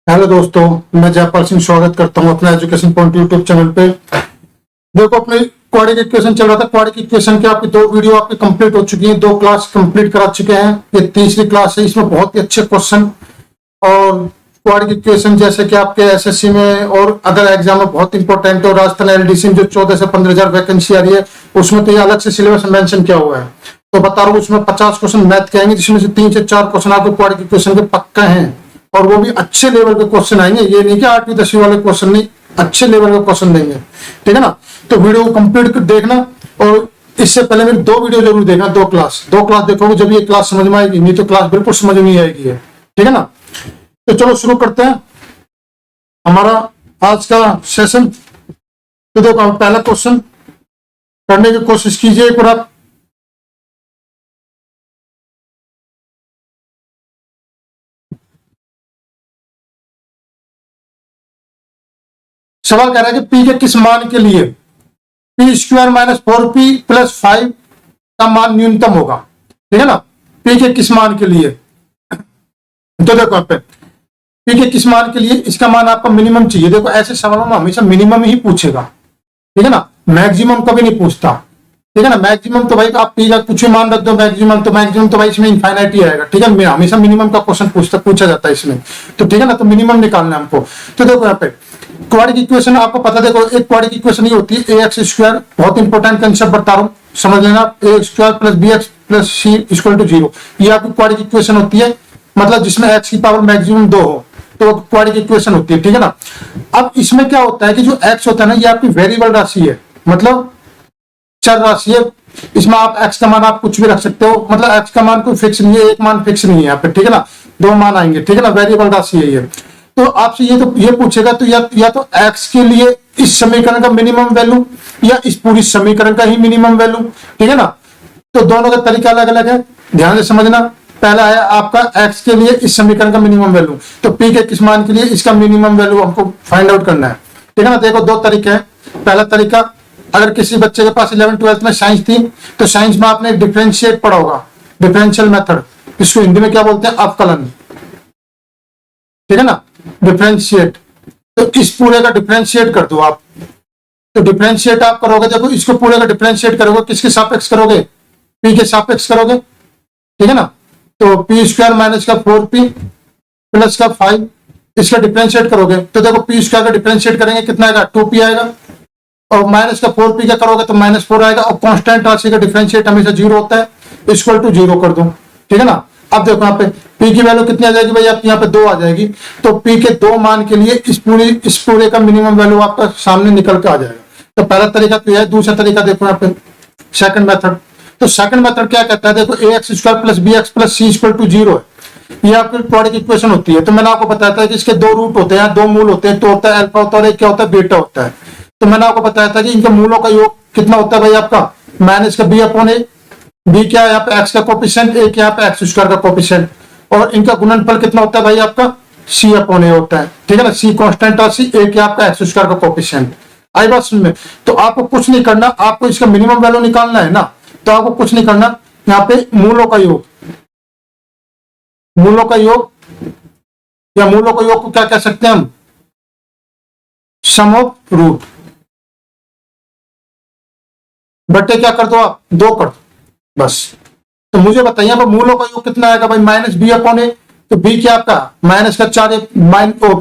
Hello दोस्तों, मैं जयपाल सिंह स्वागत करता हूं अपने एजुकेशन पॉइंट यूट्यूब चैनल पे। देखो, अपने क्वाड्रेटिक इक्वेशन चल रहा था। क्वाड्रेटिक इक्वेशन के आपकी 2 वीडियो आपकी कंप्लीट हो चुकी हैं, 2 क्लास कंप्लीट करा चुके हैं। ये तीसरी क्लास है। इसमें बहुत ही अच्छे क्वेश्चन और क्वाड्रेटिक इक्वेशन जैसे कि आपके एसएससी में और अदर एग्जाम में बहुत इंपॉर्टेंट है। और राजस्थान एलडीसी में जो 14 से 15,000 वैकेंसी आ रही है, उसमें तो ये अलग से सिलेबस मेंशन किया हुआ है। तो बता रहा हूँ, उसमें 50 क्वेश्चन मैथ के आएंगे, जिसमें से 3 से 4 क्वेश्चन आपको क्वाड्रेटिक इक्वेशन के पक्का हैं। और वो भी अच्छे लेवल के क्वेश्चन आएंगे। ये नहीं कि 8वीं 10वीं वाले क्वेश्चन नहीं, अच्छे लेवल के क्वेश्चन देंगे। ठीक है ना। तो वीडियो को कंप्लीट कर देखना। और इससे पहले मेरी 2 वीडियो जरूर देखना। 2 क्लास देखोगे जब ये क्लास समझ में आएगी, नहीं तो क्लास बिल्कुल समझ में नहीं आएगी है। ठीक है ना। तो चलो शुरू करते हैं हमारा आज का सेशन। तो देखो, पहला क्वेश्चन करने की कोशिश कीजिए एक बार आप। सवाल कह रहा है कि पी के किस मान के लिए P square minus 4p plus 5 का मान न्यूनतम होगा। ठीक है ना। पी के किस मान के लिए, तो देखो आप पी के किस मान के लिए इसका मान आपका मिनिमम चाहिए। देखो, ऐसे सवालों में हमेशा मिनिमम ही पूछेगा। ठीक है ना। मैक्सिमम कभी नहीं पूछता। ठीक है ना। मैक्सिमम तो भाई आप पी का कुछ भी मान रख दो, मैक्सिमम तो भाई इसमें इनफाइनाइट ही आएगा। ठीक है। हमेशा मिनिमम का क्वेश्चन पूछा जाता है इसमें। तो ठीक है ना। तो मिनिमम निकालना है हमको। तो देखो यहाँ पे क्वाड्रेटिक इक्वेशन आपको पता, देखो एक क्वाड्रेटिक इक्वेशन ये होती है ax स्क्वायर। बहुत इंपॉर्टेंट कंसेप्ट बता रहा हूँ, समझ लेना। ax square plus bx plus c equal to 0, ये आपकी क्वाड्रेटिक इक्वेशन होती है। मतलब जिसमें x की पावर मैक्सिमम 2 हो, तो क्वाड्रेटिक इक्वेशन होती है। ठीक है ना। अब इसमें क्या होता है कि जो x होता है ना, ये आपकी वेरिएबल राशि है, मतलब चर राशि है। इसमें आप x का मान आप कुछ भी रख सकते हो, मतलब x का मान कोई फिक्स नहीं है, एक मान फिक्स नहीं है यहाँ पे। ठीक है ना। 2 मान आएंगे। ठीक है ना। वेरिएबल राशि है ये। तो आपसे ये पूछेगा तो या तो x के लिए इस समीकरण का मिनिमम वैल्यू या इस पूरी समीकरण का ही मिनिमम वैल्यू। ठीक है ना। तो दोनों का तरीका अलग अलग है, ध्यान से समझना। पहला है आपका x के लिए इस समीकरण का मिनिमम वैल्यू, तो p के किस मान के लिए इसका मिनिमम वैल्यू हमको फाइंड आउट करना है। ठीक है ना। देखो, 2 तरीके हैं। पहला तरीका, अगर किसी बच्चे के पास 11th 12th में साइंस थी, तो साइंस में आपने डिफरेंशिएट पढ़ा होगा, डिफरेंशियल मेथड। इसको हिंदी में क्या बोलते हैं, अवकलन। ठीक है ना। डिफरेंशिएट, तो इस पूरे का डिफरेंशिएट कर दो आप। तो डिफरेंशिएट आप करोगे, देखो इसको पूरे का डिफरेंशिएट करोगे, किसके सापेक्ष करोगे, पी के सापेक्ष करोगे। ठीक है ना। तो पी स्क्वायर माइनस का 4p प्लस का 5, इसका डिफरेंशिएट करोगे तो देखो पी स्क्वायर का डिफरेंशिएट करेंगे कितना आएगा, 2p आएगा। और माइनस का 4p का करोगे तो -4 आएगा। और कांस्टेंट राशि का डिफरेंशिएट हमेशा 0 होता है, इक्वल टू 0 कर दो। ठीक है ना। अब देखो यहाँ पे p की वैल्यू कितनी आ जाएगी भाई, आपकी यहाँ पे 2 आ जाएगी। तो p के 2 मान के लिए इस पूरे का मिनिमम वैल्यू आपका सामने निकल के आ जाएगा। तो पहला तरीका तो यह है। दूसरा तरीका देखो यहाँ पे सेकंड मेथड। तो सेकंड मेथड क्या कहता है, देखो ax square plus bx plus c equal to 0 है। ये आपकी क्वाड्रेटिक इक्वेशन होती है। तो मैंने आपको बताया था कि इसके 2 रूट होते हैं, 2 मूल होते हैं। तो होता है अल्फा होता है और एक क्या होता है, बीटा होता है। तो मैंने आपको बताया था कि इनके मूलों का योग कितना होता है भाई आपका, माइनस का b अपॉन ए। बी क्या है यहाँ पे, x का कोफिशिएंट, एक यहाँ पे x स्क्वायर का कोफिशिएंट। और इनका गुणनफल कितना होता है भाई आपका, c अपॉन ए होता है। ठीक है ना। c कांस्टेंट राशि, एक आपका x स्क्वायर का कोफिशिएंट। आई बात समझ में। तो आपको कुछ नहीं करना, आपको इसका मिनिमम वैल्यू निकालना है ना। तो आपको कुछ नहीं करना, यहाँ पे मूलों का योग या मूलों का योग को क्या कह सकते हैं हम, सम ऑफ रूट। बट्टे क्या कर दो आप, 2 कर दो बस। तो मुझे बताइए अब मूलों का योग कितना आएगा भाई, माइनस बी अपॉन ए। तो बी क्या आपका माइनस का 4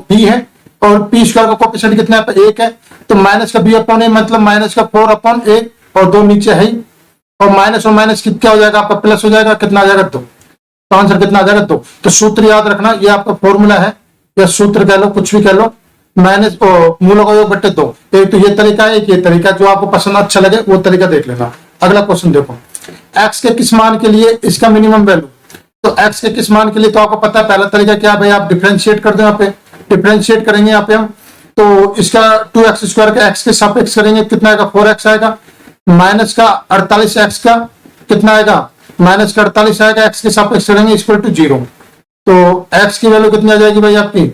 बी है, और पी स्क्वायर का कोफिशिएंट कितना है, 1 है। तो माइनस का बी अपॉन ए मतलब माइनस का 4 अपॉन ए, और 2 नीचे है ही। और माइनस क्या हो जाएगा आपका, प्लस हो जाएगा। कितना आ जाएगा, 2। तो आंसर कितना आ जाएगा, 2। तो सूत्र याद रखना, ये आपका फॉर्मूला है या सूत्र कह लो, कुछ भी कह लो। माइनस मूलों का योग बट्टे 2। एक तो ये तरीका है, एक ये तरीका। जो आपको पसंद अच्छा लगे वो तरीका देख लेना। अगला क्वेश्चन देखो, x के किस मान के लिए इसका मिनिमम वैल्यू। तो x के किस मान के लिए तो आपको पता है पहला तरीका क्या है भाई, आप डिफरेंशिएट कर दो। यहाँ पे डिफरेंशिएट करेंगे यहाँ पे हम, तो इसका 2x स्क्वायर का x के सापेक्ष करेंगे, कितना आएगा, 4x आएगा। माइनस का 48x का कितना आएगा, माइनस का 48 आएगा, x के सापेक्ष करेंगे, इक्वल टू 0। तो x की वैल्यू कितनी आ जाएगी भाई आपकी,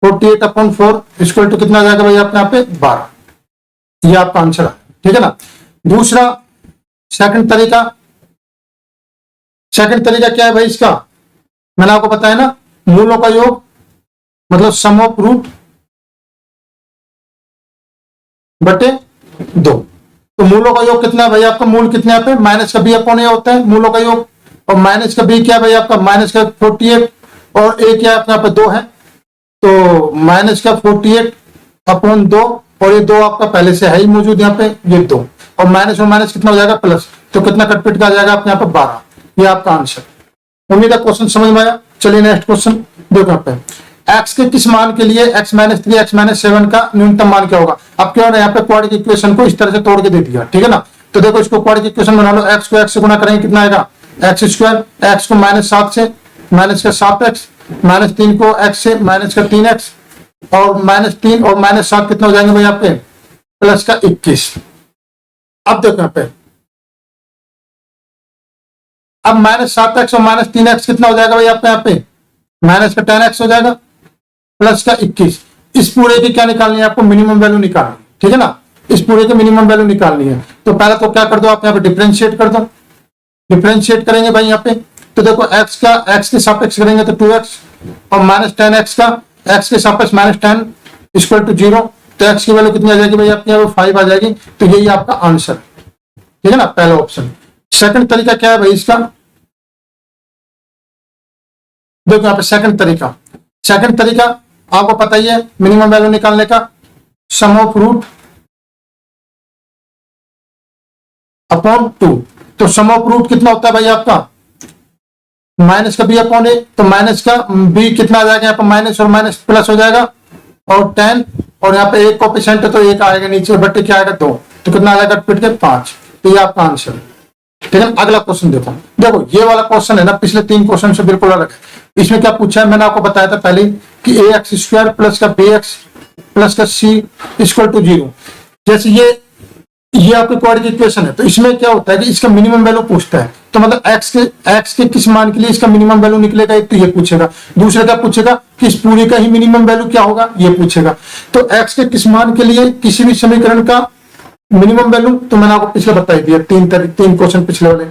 48 अपॉन 4 इक्वल टू कितना आ जाएगा भाई आपने यहाँ पे 12। ये आपका आंसर है। ठीक है ना। दूसरा सेकंड तरीका क्या है भाई इसका, मैंने आपको बताया ना, मूलों का योग मतलब सम ऑफ रूट बटे 2। तो मूलों का योग कितना है भाई आपका, मूल कितने यहाँ पे माइनस का बी अपॉन ए होता है मूलों का योग, और माइनस का बी क्या भाई आपका माइनस का 48 और ए क्या आपका यहाँ पे 2 है, तो माइनस का 48 अपॉन 2 और ये 2 आपका पहले से है ही मौजूद यहाँ पे, ये 2 और माइनस कितना हो जाएगा प्लस, तो कितना कटपिट का आ जाएगा आपके यहाँ पे 12। ये आपका आंसर। उम्मीद है क्वेश्चन समझ में आया। चलिए नेक्स्ट क्वेश्चन देखो यहाँ पे, x के किस मान के लिए x-3 x-7 का न्यूनतम मान क्या होगा। अब क्या हो रहा है यहाँ पे क्वाड्रेटिक इक्वेशन को इस तरह से तोड़ के दे दिया, ठीक है ना। तो देखो इसको क्वाड्रेटिक इक्वेशन बना लो, x को x से गुणा करेंगे कितना आएगा x², x को -7 से माइनस का 7x, -3 को x से माइनस का 3x और -3 और -7 कितना हो जाएंगे भाई आपके प्लस का 21। अब देखो यहाँ पे, अब -7x और -3x कितना हो जाएगा भाई आपके यहाँ पे माइनस का 10x हो जाएगा प्लस का 21। इस पूरे की क्या निकालनी है आपको, मिनिमम वैल्यू निकालनी है, ठीक है ना। इस पूरे की मिनिमम वैल्यू निकालनी है, तो पहले तो क्या कर दो आप यहाँ पे डिफरेंशिएट कर दो। डिफरेंशिएट करेंगे भाई यहाँ पे, तो देखो x के सापेक्ष करेंगे तो 2x और -10x का x के सापेक्ष -10 इक्वल टू 0, तो x की वैल्यू कितनी आ जाएगी भाई आपके यहाँ पे 5 आ जाएगी। तो यही आपका आंसर, ठीक है ना, पहला ऑप्शन। सेकंड तरीका क्या है भाई इसका, देखो यहाँ पे सेकंड तरीका आपको पता ही है मिनिमम वैल्यू निकालने का, सम ऑफ रूट अपॉन 2। तो सम ऑफ रूट कितना होता है भाई आपका माइनस का बी अपॉन ए, तो माइनस का बी कितना आ जाएगा यहाँ पर माइनस और माइनस प्लस हो जाएगा और 10 और यहाँ पे एक कोएफिशिएंट है तो एक आएगा नीचे बट्टे क्या आएगा 2, तो कितना आ जाएगा पिट के 5। तो ये आपका आंसर है, ठीक है। अगला क्वेश्चन देखो ये वाला क्वेश्चन है ना पिछले 3 क्वेश्चन से बिल्कुल अलग है। इसमें क्या पूछा है, मैंने आपको बताया था पहले कि ax² प्लस का bx प्लस का c इक्वल टू 0। जैसे ये आपके क्वाड्रेटिक इक्वेशन है, तो इसमें क्या होता है कि इसका मिनिमम वैल्यू पूछता है, तो मतलब x के किस मान के लिए इसका मिनिमम वैल्यू निकलेगा, एक तो ये पूछेगा, दूसरा क्या पूछेगा कि इस पूरे का ही मिनिमम वैल्यू क्या होगा, ये पूछेगा। तो x के किस मान के लिए किसी भी समीकरण का मिनिमम वैल्यू, तो मैंने आपको पिछले बता दिया 3 क्वेश्चन पिछले वाले।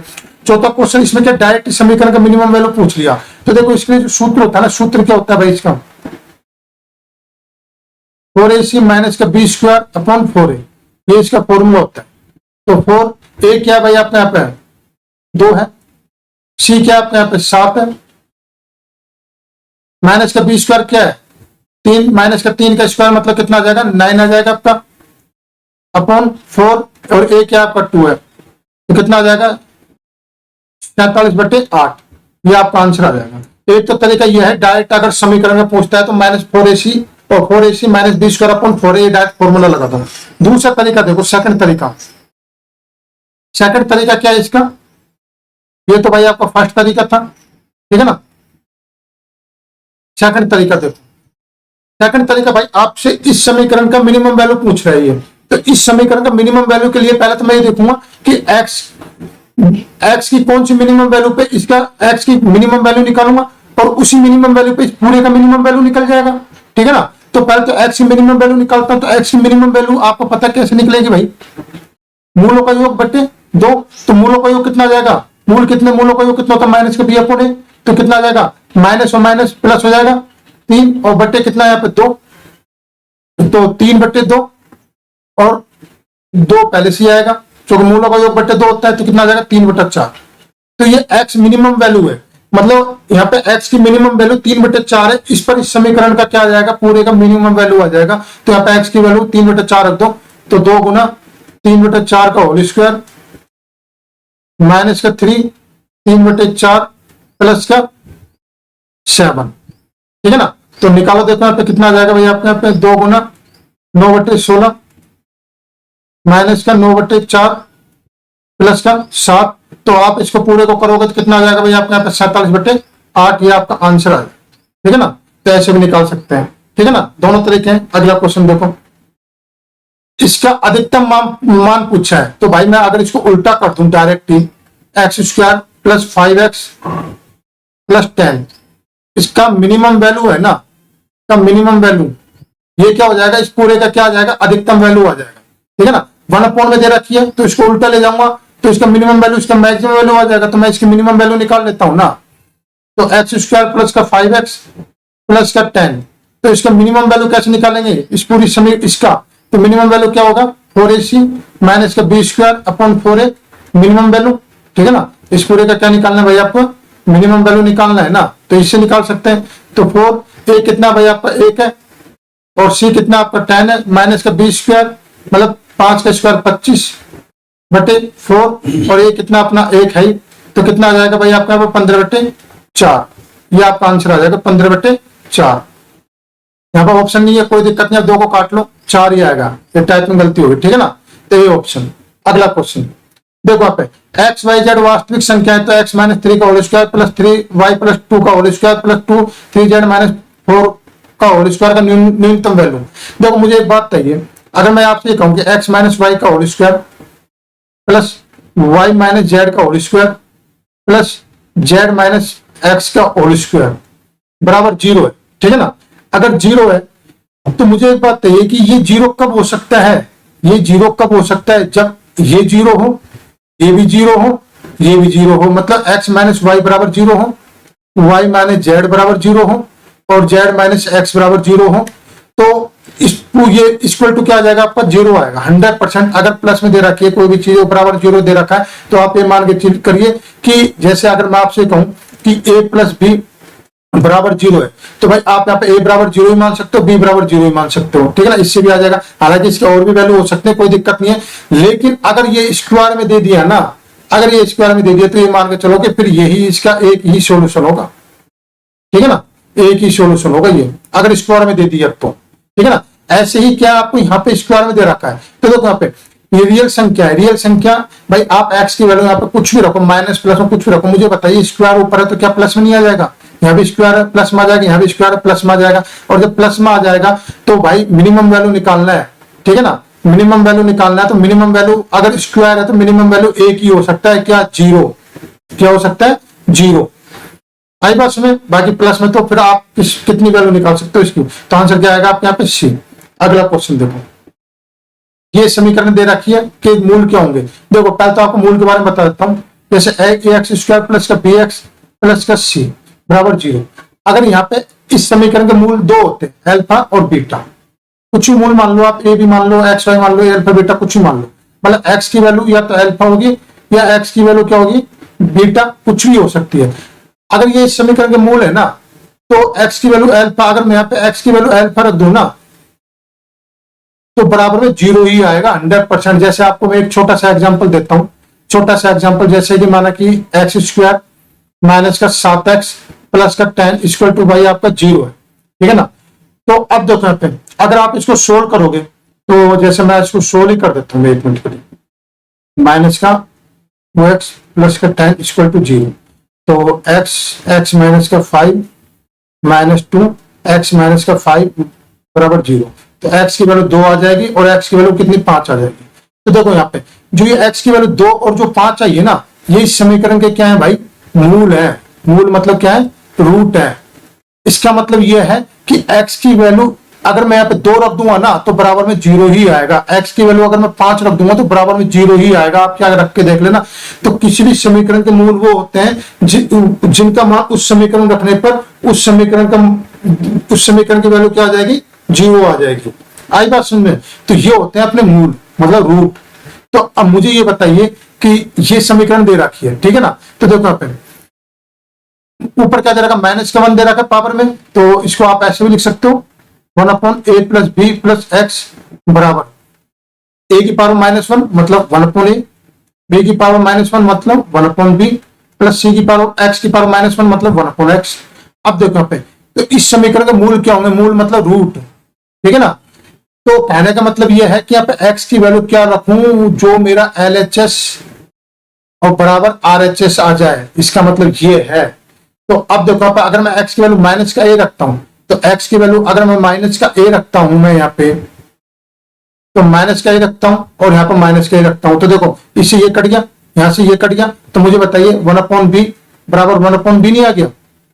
चौथा क्वेश्चन इसमें क्या डायरेक्ट समीकरण का मिनिमम वैल्यू पूछ लिया, तो देखो इसके लिए जो सूत्र होता है ना, सूत्र क्या होता है भाई इसका 4ac माइनस का b² अपॉन 4a, ये इसका फॉर्मूला होता है। तो 4a क्या भाई आपने यहाँ पे 2 है, c क्या आपने यहाँ पे 7 है, माइनस का b² क्या है 3, माइनस का 3 का स्क्वायर मतलब कितना आ जाएगा 9 आ जाएगा आपका अपॉन 4 और a क्या आपका 2 है, तो कितना आ जाएगा 47/8। ये आपका आंसर आ जाएगा। एक तो तरीका यह है डायरेक्ट अगर समीकरण में पूछता है तो -4ac और 4ac minus b² upon 4a direct formula लगा दो। दूसरा तरीका देखो सेकंड तरीका क्या है इसका, ये तो भाई आपका फर्स्ट तरीका था, ठीक है ना। सेकंड तरीका भाई आपसे इस समीकरण का मिनिमम वैल्यू पूछ रहा है, तो इस समीकरण का मिनिमम वैल्यू के लिए पहले तो मैं ये देखूंगा कि x की कौन सी मिनिमम वैल्यू पे इसका x की मिनिमम वैल्यू निकालूंगा और उसी मिनिमम वैल्यू पे इस पूरे का मिनिमम वैल्यू निकल जाएगा, ठीक है ना। तो पहले तो x की मिनिमम वैल्यू निकालता हूं, तो x की मिनिमम वैल्यू आपको पता कैसे निकलेगी भाई, मूलों का योग बटे 2। तो मूलों का योग कितना आ जाएगा, मूलों का योग कितना होता है माइनस का b अपॉन a, तो कितना आ जाएगा माइनस और माइनस प्लस हो जाएगा 3 और बट्टे कितना है यहाँ पे 2, तो 3/2 और 2 पहले से आएगा, क्योंकि मूलों का योग बट्टे 2 होता है, तो कितना आ जाएगा 3/4। तो ये x मिनिमम वैल्यू है, मतलब यहाँ पे x की मिनिमम वैल्यू 3/4 है, इस पर इस समीकरण का क्या आ जाएगा पूरे का मिनिमम वैल्यू आ जाएगा। तो यहाँ पे x की वैल्यू 3/4 रख दो, तो 2 गुना 3/4 का होल स्क्वायर माइनस का 3 3/4 प्लस का 7, ठीक है ना। तो निकालो देखो यहाँ पे कितना आ जाएगा भाई आपके यहाँ पे 2 गुना 9/16 माइनस का 9/4 प्लस का 7, तो आप इसको पूरे को करोगे तो कितना आ जाएगा भाई आपके यहाँ पे 47/8। ये आपका आंसर है, ठीक है ना। तो ऐसे भी निकाल सकते हैं, ठीक है ना, दोनों तरीके हैं। अगला क्वेश्चन देखो, इसका अधिकतम मान पूछा है, तो भाई मैं अगर इसको उल्टा कर दूं डायरेक्ट ही x² प्लस 5x प्लस 10, इसका मिनिमम वैल्यू है ना, का मिनिमम वैल्यू ये क्या हो जाएगा, इस पूरे का क्या आ जाएगा अधिकतम वैल्यू आ जाएगा, ठीक है ना। 1 में दे रखी है तो इसको उल्टा ले जाऊंगा तो इसका मिनिमम वैल्यू इसका मैक्सिमम वैल्यू आ जाएगा, तो मैं इसकी मिनिमम वैल्यू निकाल लेता हूं ना। तो x² प्लस का 5x प्लस का 10 तो इसका मिनिमम वैल्यू कैसे निकालेंगे इस पूरी समय इसका, तो मिनिमम वैल्यू क्या होगा 4ac माइनस का b square upon 4a minimum value, ठीक है ना। इस पूरे का क्या निकालना है भाई आपको, मिनिमम वैल्यू निकालना है ना, तो इससे निकाल सकते हैं। तो 4a कितना भाई आपका 1 है और c कितना आपका 10 है माइनस का बी स्क्वायर मतलब 5 का स्क्वायर 25 बटे 4 और ये कितना अपना 1 है, तो कितना आ जाएगा भाई आपका 15/4, ये आपका आंसर आ जाएगा 15/4। यहाँ पर ऑप्शन नहीं है, कोई दिक्कत नहीं है, 2 को काट लो 4 ही आएगा, ये टाइप में गलती होगी, ठीक है ना। तो ये ऑप्शन। अगला क्वेश्चन देखो आप एक्स वाई जेड वास्तविक संख्या है, तो एक्स माइनस 3 का whole square plus 3y plus 2 का whole square plus 3z minus 4 का होल स्क्वायर का न्यूनतम वैल्यू। देखो मुझे एक बात चाहिए, अगर मैं आपसे कहूँ कि एक्स माइनस वाई का whole square plus y minus z का whole square plus z minus x का होल स्क्वायर बराबर 0 है, ठीक है ना। अगर 0 है तो मुझे एक बात चाहिए कि ये 0 कब हो सकता है, ये 0 कब हो सकता है, जब ये 0 हो, ये भी 0 हो, ये भी 0 हो, मतलब x माइनस वाई बराबर 0 हो, y माइनस जेड बराबर 0 हो और z माइनस एक्स बराबर 0 हो, तो ये इक्वल टू क्या आ जाएगा आपका 0 आएगा 100%। अगर प्लस में दे रखी है कोई भी चीज बराबर 0 दे रखा है तो आप ये मान के करिए कि जैसे अगर मैं आपसे कहूं कि a प्लस बी बराबर 0 है, तो भाई आप यहाँ पे a बराबर 0 ही मान सकते हो, b बराबर 0 ही मान सकते हो, ठीक है ना। इससे भी आ जाएगा, हालांकि इसके और भी वैल्यू हो सकते हैं, कोई दिक्कत नहीं है, लेकिन अगर ये स्क्वायर में दे दिया ना, अगर ये स्क्वायर में दे दिया तो ये मान के चलो कि फिर यही इसका एक ही सोल्यूशन होगा, ठीक है ना, एक ही सोल्यूशन होगा ये अगर स्क्वायर में दे दिया तो, ठीक है ना। ऐसे ही क्या आपको यहाँ पे स्क्वायर में दे रखा है, तो देखो यहाँ पे ये रियल संख्या है, रियल संख्या भाई आप x की वैल्यू यहाँ पे कुछ भी रखो, माइनस प्लस में कुछ भी रखो, मुझे बताइए स्क्वायर ऊपर है तो क्या प्लस में नहीं आ जाएगा, यहाँ भी स्क्वायर है प्लस में आ जाएगा, यहाँ भी स्क्वायर है प्लस में आ जाएगा, और जब प्लस में आ जाएगा तो भाई मिनिमम वैल्यू निकालना है, ठीक है ना, मिनिमम वैल्यू निकालना है। तो मिनिमम वैल्यू अगर स्क्वायर है तो मिनिमम वैल्यू एक ही हो सकता है, क्या 0, क्या हो सकता है 0, आई बात में। बाकी प्लस में तो फिर आप कितनी वैल्यू निकाल सकते हो इसकी, तो आंसर क्या आएगा आपके यहाँ पे सी। अगला क्वेश्चन देखो, ये समीकरण दे रखी है कि मूल क्या होंगे। देखो पहले तो आपको मूल के बारे में बता देता हूँ, जैसे एक्स स्क्वायर प्लस का बी एक्स प्लस का सी बराबर 0। अगर यहाँ पे इस समीकरण के मूल 2 होते हैं, अल्फा और बीटा, कुछ भी मूल मान लो आप, ए भी मान लो, एक्स वाई मान लो, अल्फा बीटा कुछ भी मान लो, मतलब एक्स की वैल्यू या तो अल्फा होगी या एक्स की वैल्यू क्या होगी बीटा, कुछ भी हो सकती है। अगर ये इस समीकरण के मूल है ना, तो एक्स की वैल्यू अल्फा, अगर मैं यहाँ पे एक्स की वैल्यू अल्फा रख दूं ना, तो बराबर में 0 ही आएगा 100%। जैसे आपको मैं एक छोटा सा एग्जांपल देता हूं, छोटा सा एग्जांपल, जैसे कि माना कि एक्स स्क्वायर माइनस का 7x प्लस का 10 इक्वल टू भाई आपका 0 है, ठीक है ना। तो अब देखो यहाँ पे अगर आप इसको सोल्व करोगे, तो जैसे मैं इसको सोल्व ही कर देता हूँ, एक मिनट के लिए, माइनस का 2x प्लस का 10 इक्वल टू 0, तो x माइनस का 5 माइनस 2 x माइनस का 5 बराबर 0, तो x की वैल्यू 2 आ जाएगी और x की वैल्यू कितनी 5 आ जाएगी। तो देखो यहाँ पे जो ये x की वैल्यू 2 और जो 5 आई है ना, ये इस समीकरण के क्या है भाई, मूल है। मूल मतलब क्या है, रूट है। इसका मतलब ये है कि x की वैल्यू अगर मैं यहाँ पे 2 रख दूंगा ना, तो बराबर में 0 ही आएगा। x की वैल्यू अगर मैं 5 रख दूंगा तो बराबर में 0 ही आएगा। आप क्या रख के देख लेना। तो किसी भी समीकरण के मूल वो होते हैं जिनका मान उस समीकरण रखने पर उस समीकरण की वैल्यू क्या आ जाएगी, 0 आ जाएगी। आई बात समझ में। तो ये होते हैं अपने मूल, मतलब रूट। तो अब मुझे ये बताइए कि ये समीकरण दे रखी है, ठीक है ना। तो देखो यहाँ पे ऊपर क्या दे रखा, -1 दे रखा पावर में, तो इसको आप ऐसे भी लिख सकते हो 1/a plus b plus x बराबर a की पावर -1 मतलब 1/a, b की पावर -1 मतलब 1/b प्लस c की पावर x की पावर -1 मतलब 1/x। अब देखो यहाँ पे तो इस समीकरण के मूल क्या होंगे, मूल मतलब रूट, ठीक है ना। तो कहने का मतलब यह है कि यहाँ पे x की वैल्यू क्या रखूं जो मेरा LHS और बराबर RHS आ जाए, इसका मतलब ये है। तो अब देखो यहाँ पे अगर मैं x की वैल्यू माइनस का a रखता हूं, तो x की वैल्यू अगर मैं माइनस का a रखता हूं, मैं यहाँ पे तो माइनस का a रखता हूं और यहाँ पर माइनस का a रखता हूं, तो देखो इससे ये कट गया, यहाँ से ये कट गया, तो मुझे बताइए 1/b बराबर 1/b नहीं आ गया,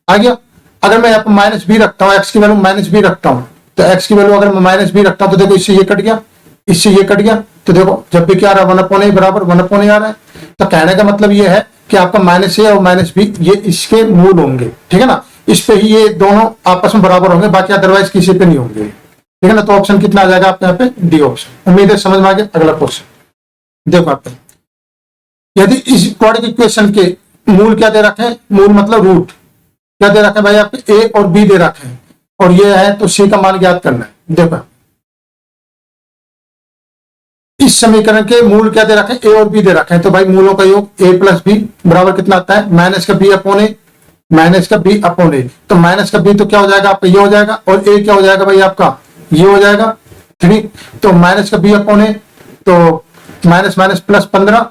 आ गया। अगर मैं यहाँ पर -b रखता हूँ, x की वैल्यू -b रखता हूँ, तो x की वैल्यू अगर मैं -b रखता हूँ, तो देखो इससे ये कट गया, इससे ये कट गया, तो देखो जब भी क्या आ रहा है 1/a बराबर 1/a आ रहा है। तो कहने का मतलब ये है कि आपका -a और -b ये इसके मूल होंगे, ठीक है ना। इस पे ही ये दोनों आपस में बराबर होंगे, बाकी अदरवाइज किसी पे नहीं होंगे, ठीक है ना। तो ऑप्शन कितना आ जाएगा आपके यहाँ पे, डी ऑप्शन। उम्मीद है समझ में आ गया। अगला क्वेश्चन देखो आप, यदि इस क्वाड्रेटिक इक्वेशन के मूल क्या दे रखे हैं, मूल मतलब रूट क्या दे रखे हैं भाई आपके, ए और बी दे रखे हैं, और ये है तो सी का मान ज्ञात करना है। देखो इस समीकरण के मूल क्या दे रखे हैं, ए और बी दे रखे हैं, तो भाई मूलों का योग ए प्लस बी बराबर कितना आता है, माइनस का बी अपॉन ए, माइनस का बी अपॉन ए। तो माइनस का बी तो क्या हो जाएगा आपका, ये हो जाएगा, और ए क्या हो जाएगा भाई आपका, ये हो जाएगा 3। तो माइनस का बी अपॉन ए, तो माइनस माइनस प्लस 15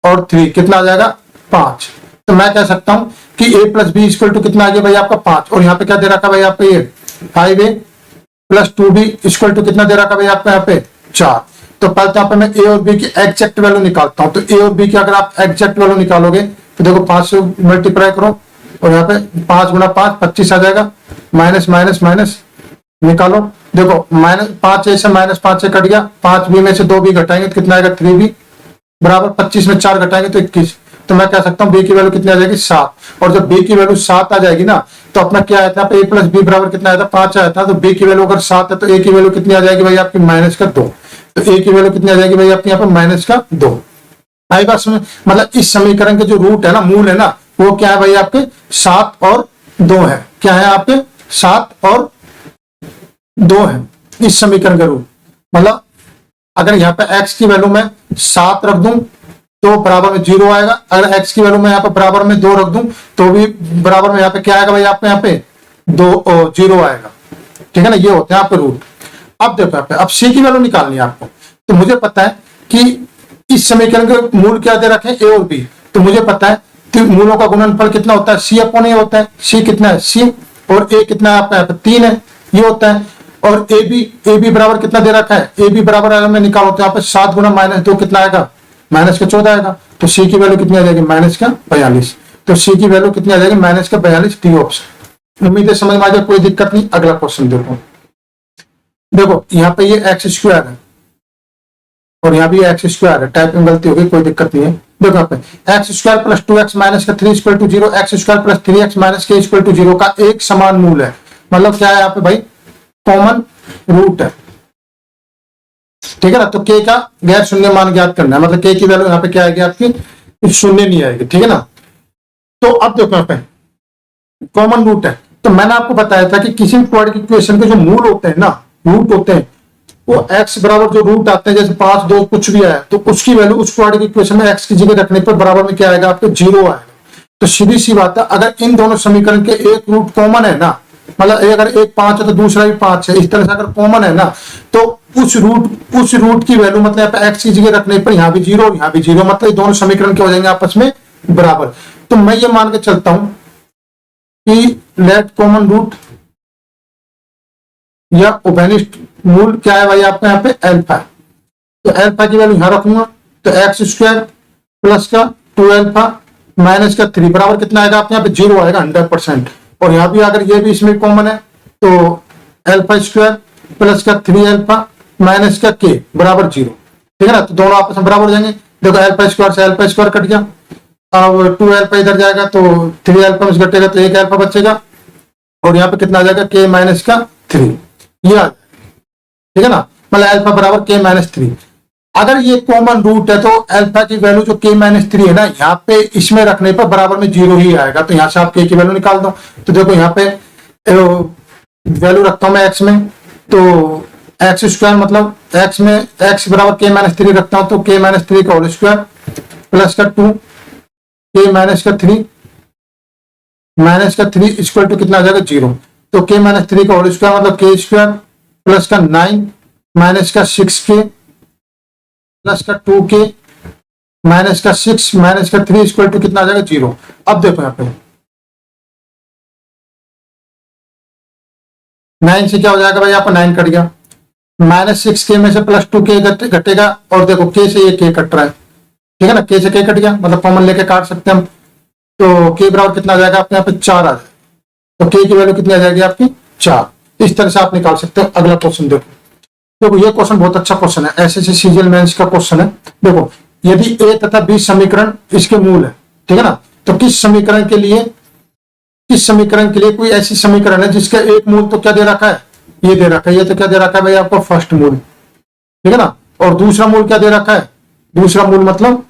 और 3 कितना आ जाएगा 5। तो मैं कह सकता हूं कि a plus b equal to कितना आ गया भाई आपका 5, और यहाँ पे क्या दे रखा भाई आपका ये 5a plus 2b equal to कितना दे रखा भाई आपका यहाँ पे 4। तो पहले तो यहाँ पे मैं a और b की एग्जैक्ट वैल्यू निकालता हूं। तो a और b की अगर आप एग्जैक्ट वैल्यू निकालोगे तो देखो 5 से मल्टीप्लाई करो, और यहाँ पे 5 गुना 5 25 आ जाएगा, माइनस माइनस माइनस निकालो, देखो माइनस 5 a से माइनस 5 से कट गया, 5b में से 2b घटाएंगे तो कितना आएगा 3b बराबर 25 में 4 घटाएंगे तो 21। तो मैं कह सकता हूँ बी की वैल्यू कितनी आ जाएगी 7। और जब बी की वैल्यू 7 आ जाएगी ना, तो अपना क्या आया था, ए प्लस बी बराबर कितना आया था 5 आया था। तो बी की वैल्यू अगर 7 है तो ए की वैल्यू कितनी आ जाएगी भाई आपकी माइनस का 2। तो ए की वैल्यू कितनी आ जाएगी भाई आपके यहाँ पे माइनस का 2। आई बात समझ, मतलब इस समीकरण के जो रूट है ना, मूल है ना, वो क्या है भाई आपके 7 और 2 है। क्या है आपके 7 और 2 है इस समीकरण का रूट। मतलब अगर यहाँ पे x की वैल्यू में 7 रख दूं तो बराबर में 0 आएगा, अगर x की वैल्यू में यहाँ पे बराबर में 2 रख दूं तो भी बराबर में यहाँ पे क्या आएगा भाई आपके यहाँ पे 0 आएगा, ठीक है ना। ये होते हैं यहाँ पे रूट। अब देखो यहाँ पे, अब c की वैल्यू निकालनी है आपको। तो मुझे पता है कि इस समीकरण के मूल क्या दे रखे हैं, ए और बी। तो मुझे पता है कि मूलों का गुणनफल कितना होता है, c अपॉन ए होता है। c कितना है c, और a कितना है आपका यहाँ पे 3 है, ये होता है। और ए बी बराबर कितना दे रखा है, ए बी बराबर अगर मैं निकालो तो यहाँ पे 7 गुना माइनस 2 कितना आएगा, माइनस का 14 आएगा। तो सी की वैल्यू कितनी आ जाएगी, माइनस का 42। तो सी की वैल्यू कितनी आ जाएगी, माइनस का 42, डी ऑप्शन। उम्मीद है समझ में आ जाए, कोई दिक्कत नहीं। अगला क्वेश्चन देखो यहाँ पे ये एक्स स्क्वायर है और यहाँ भी एक्स स्क्वायर है, टाइपिंग गलती होगी, कोई दिक्कत नहीं है। देखो यहाँ पे x square plus 2x minus का 3 equal to 0, x square plus 3x minus k equal to 0 का एक समान मूल है। मतलब क्या है यहाँ पे भाई, कॉमन रूट है, ठीक है ना। तो k का गैर शून्य मान ज्ञात करना है, मतलब k की वैल्यू यहाँ पे क्या आएगी आपकी, शून्य नहीं आएगी, ठीक है ना। तो अब देखो यहाँ पे कॉमन रूट है। तो मैंने आपको बताया था कि किसी भी क्वाड्रेटिक इक्वेशन के जो मूल होते हैं ना, रूट होते हैं, वो x बराबर जो रूट आते हैं, जैसे 5 2 कुछ भी आया तो उसकी वैल्यू उस क्वाड्रेटिक इक्वेशन में x की जगह रखने पर बराबर में क्या आएगा आपको 0 आएगा। तो सीधी सी बात है, अगर इन दोनों समीकरण के एक रूट कॉमन है ना, मतलब अगर एक 5 है तो दूसरा भी 5 है, इस तरह से अगर कॉमन है ना, तो उस रूट की वैल्यू मतलब यहाँ पे x की जगह रखने पर यहाँ भी 0 और यहाँ भी 0, मतलब दोनों समीकरण क्या हो जाएंगे आपस में बराबर। तो मैं ये मान के चलता हूं कि लेट कॉमन रूट या उभयनिष्ठ मूल क्या है भाई आपका यहाँ पे अल्फा है। तो अल्फा की वैल्यू यहां रखूंगा, तो एक्स स्क्वायर प्लस का 2 अल्फा माइनस का 3 बराबर कितना आएगा आपके यहाँ पे 0 आएगा 100%। और यहाँ भी अगर ये भी इसमें कॉमन है तो अल्फा स्क्वायर प्लस का 3 अल्फा माइनस का के बराबर 0, ठीक है ना। तो दोनों आपस में बराबर हो जाएंगे। देखो अल्फा स्क्वायर से अल्फा स्क्वायर कट गया, अब 2 अल्फा इधर जाएगा तो 3 अल्फा में घटेगा तो 1 अल्फा बचेगा, और यहाँ पे कितना आ जाएगा के माइनस का 3, ये आ जाएगा, ठीक है ना। मतलब अल्फा बराबर के माइनस 3। अगर ये कॉमन रूट है तो अल्फा की वैल्यू जो के माइनस 3 है ना, यहाँ पे इसमें रखने पर बराबर में 0 ही आएगा। तो यहाँ से आप के की वैल्यू निकाल दो। तो देखो यहाँ पे वैल्यू रखता हूं मैं एक्स में, तो एक्स स्क्वायर मतलब एक्स में एक्स बराबर के माइनस 3 रखता हूं, तो के माइनस 3 का होल स्क्वायर प्लस का 2 के माइनस का 3 माइनस का 3 इक्वल टू कितना आ जाएगा 0। तो के माइनस 3 का होल स्क्वायर मतलब के स्क्वायर प्लस का 9 माइनस का 6k प्लस का 2k माइनस का 6 माइनस का 3 इक्वल टू कितना आ जाएगा 0। अब देखो यहाँ पे 9 से क्या हो जाएगा भाई, आपका 9 कट गया, माइनस 6k में से प्लस 2k घटेगा, और देखो k से ये k कट रहा है, ठीक है ना, k से k कट गया, मतलब कॉमन लेके काट सकते हैं हम। तो k बराबर कितना आ जाएगा आपके यहाँ पे 4 आ जाएगा। तो k की वैल्यू कितनी आ जाएगी आपकी 4। इस तरह से आप निकाल सकते हो। अगला क्वेश्चन देखो ये क्वेश्चन बहुत अच्छा क्वेश्चन है, एसएससी सीजीएल मेंस का क्वेश्चन है। देखो यदि a तथा b समीकरण इसके मूल है, ठीक है ना, तो किस समीकरण के लिए किस समीकरण के लिए कोई ऐसी समीकरण है जिसका एक मूल तो क्या दे रखा है, ये दे रखा है, ये तो क्या दे रखा है भाई आपको फर्स्ट मूल, ठीक है ना, और दूसरा मूल क्या दे रखा है, दूसरा मूल मतलब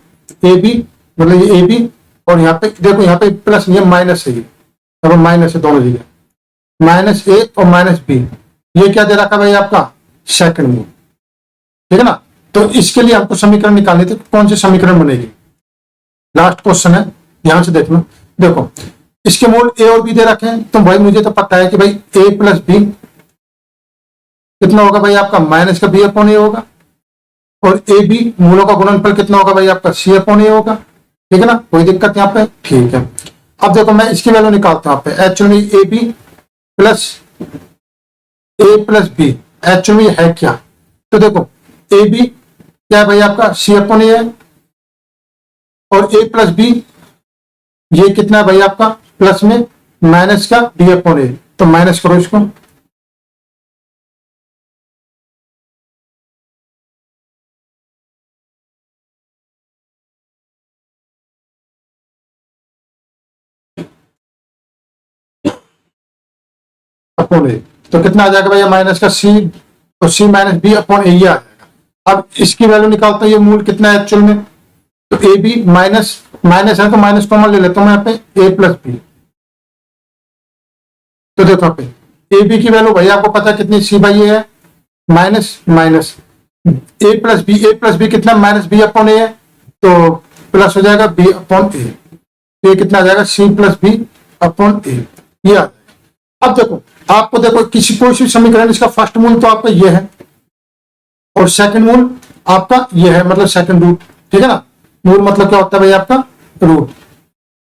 ए बी, मतलब ये ए बी, और यहाँ पे देखो यहाँ पे प्लस नहीं है माइनस है, ये माइनस है दोनों जगह, माइनस ए और माइनस बी, ये क्या दे रखा है भाई आपका सेकंड मूल, ठीक है ना। तो इसके लिए आपको समीकरण निकालनी थी, कौन सी समीकरण बनेगी, लास्ट क्वेश्चन है, ध्यान से देखना। देखो इसके मूल ए और बी दे रखे हैं, तो भाई मुझे तो पता है कि भाई ए प्लस बी कितना होगा भाई आपका माइनस का बी अपॉन ए होगा, और ए बी मूलों का गुणनफल कितना होगा भाई आपका सी अपॉन ए होगा, ठीक है ना, कोई दिक्कत यहाँ पे, ठीक है। अब देखो मैं इसकी वैल्यू निकालता हूँ, actually a b plus a plus b actually है क्या, तो देखो ए बी क्या है भाई आपका सी अपॉन ए है, और ए प्लस बी ये कितना है भाई आपका प्लस में माइनस का डी अपॉन ए, तो माइनस करो इसको, अपॉन ए, तो कितना आ जाएगा भैया माइनस का सी, तो सी माइनस बी अपॉन ए आ जाएगा। अब इसकी वैल्यू निकालता हूं, ये मूल कितना है एक्चुअल में, तो ए बी माइनस माइनस है तो माइनस कॉमन ले लेता हूं मैं यहाँ पे ए प्लस बी, तो देखो यहाँ पे ए बी की वैल्यू भैया आपको पता है कितनी, सी बाई ए है माइनस माइनस ए प्लस बी कितना माइनस बी अपॉन ए है, तो प्लस हो जाएगा बी अपॉन ए, ये कितना आ जाएगा सी प्लस बी अपॉन ए, ये आ जाएगा। अब देखो आपको देखो किसी कोई सी समीकरण इसका फर्स्ट मूल तो आपका ये है, और सेकंड मूल आपका ये है, मतलब सेकंड रूट, ठीक है ना, मूल मतलब क्या होता है भाई आपका रूट,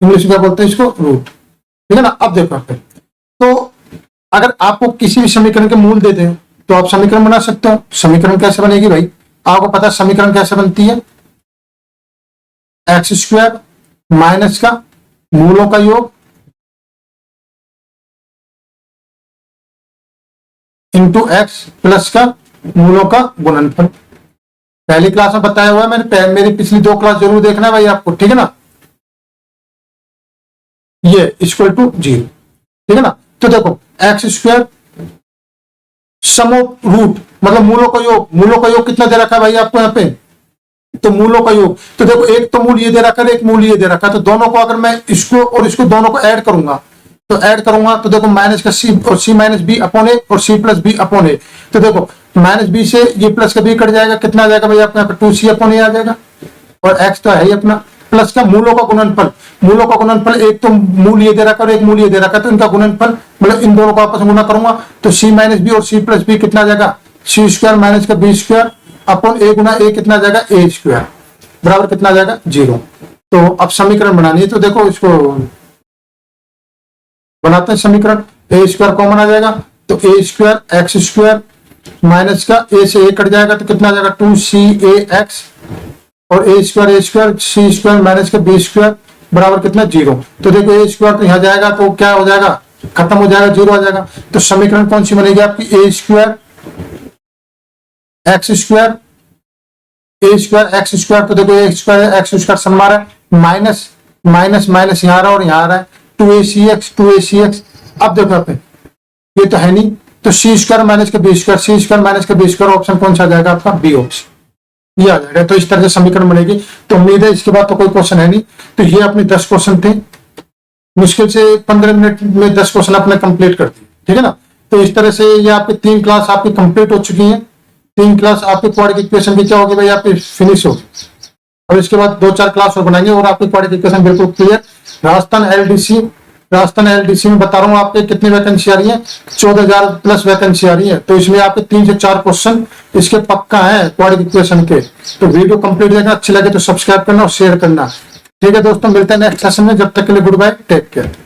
इंग्लिश में क्या बोलते हैं इसको रूट, ठीक है ना। अब देखो आप, तो अगर आपको किसी भी समीकरण के मूल दे दें तो आप समीकरण बना सकते हो। समीकरण कैसे बनेगी भाई, आपको पता है समीकरण कैसे बनती है, एक्स स्क्वायर माइनस का मूलों का योग इंटू एक्स प्लस का मूलों का गुणनफल, पहली क्लास में बताया हुआ है मैंने, मेरी पिछली 2 क्लास जरूर देखना है भाई आपको, ठीक है ना, ये इक्वल टू 0, ठीक है ना। तो देखो x square sum of root मतलब मूलों का योग, मूलों का योग कितना दे रखा है भाई आपको यहाँ पे, तो मूलों का योग, तो देखो एक तो मूल ये दे रखा है, एक मूल ये दे रखा है, तो दोनों को अगर मैं इसको और इसको दोनों को ऐड करूंगा, तो ऐड करूंगा तो देखो माइनस का सी और सी माइनस बी अपॉन ए और सी प्लस बी अपॉन ए, तो देखो माइनस बी से ये प्लस का बी कट जाएगा, कितना आ जाएगा भाई आपका यहाँ पे 2c अपॉन ए आ जाएगा, और एक्स तो है ही अपना, प्लस का मूलों का गुणनफल, मूलों का गुणनफल एक तो मूल ये दे रखा है और एक मूल ये दे रखा है, तो इनका गुणनफल मतलब इन दोनों को आपस में गुणा करूंगा, तो सी माइनस बी और सी प्लस बी कितना आ जाएगा सी स्क्वायर माइनस का बी स्क्वायर अपॉन ए गुना ए कितना आ जाएगा ए स्क्वायर बराबर कितना आ जाएगा 0। तो अब समीकरण बनानी है, तो देखो इसको बनाते हैं समीकरण, ए स्क्वायर कॉमन आ जाएगा, तो ए स्क्वायर एक्स स्क्वायर माइनस का ए से ए कट जाएगा, तो कितना आ जाएगा 2ca(x) और ए स्क्वायर सी स्क्वायर माइनस का बी स्क्वायर बराबर कितना 0। तो देखो ए स्क्वायर तो यहाँ जाएगा तो क्या हो जाएगा, खत्म हो जाएगा, 0 आ जाएगा। तो समीकरण कौन सी बनेगी आपकी, a square x square x square, तो देखो ए स्क्वायर एक्स स्क्वायर सन मारा है, माइनस माइनस माइनस यहाँ आ रहा है और यहाँ आ रहा है 2ac(x). अब देखो आप ये तो है नहीं, तो सी स्क्वायर माइनस का बी स्क्वायर, सी स्क्वायर माइनस का बी स्क्वायर, ऑप्शन कौन सा आ जाएगा आपका बी ऑप्शन, ये आ जाएगा। तो इस तरह से समीकरण बनेगी। तो उम्मीद है इसके बाद तो कोई क्वेश्चन है नहीं। तो ये अपने 10 क्वेश्चन थे, मुश्किल से 15 मिनट में 10 क्वेश्चन अपने कंप्लीट कर दिए, ठीक है ना। तो इस तरह से ये आपकी 3 क्लास आपकी कंप्लीट हो चुकी है। 3 क्लास आपकी क्वाड्रेटिक इक्वेशन की क्या होगी भाई, आपकी फिनिश होगी। और इसके बाद 2-4 क्लास और बनाएंगे और आपकी क्वाड्रेटिक इक्वेशन बिल्कुल क्लियर। राजस्थान एलडीसी में बता रहा हूँ आपके कितनी वैकेंसी आ रही है, 14,000 प्लस वैकेंसी आ रही है। तो इसमें आपके 3 से 4 क्वेश्चन इसके पक्का है क्वाड्रेटिक इक्वेशन के। तो वीडियो कंप्लीट देखना, अच्छी लगे तो सब्सक्राइब करना और शेयर करना। ठीक है दोस्तों, मिलते हैं नेक्स्ट सेशन में, जब तक के लिए गुड बाय, टेक केयर।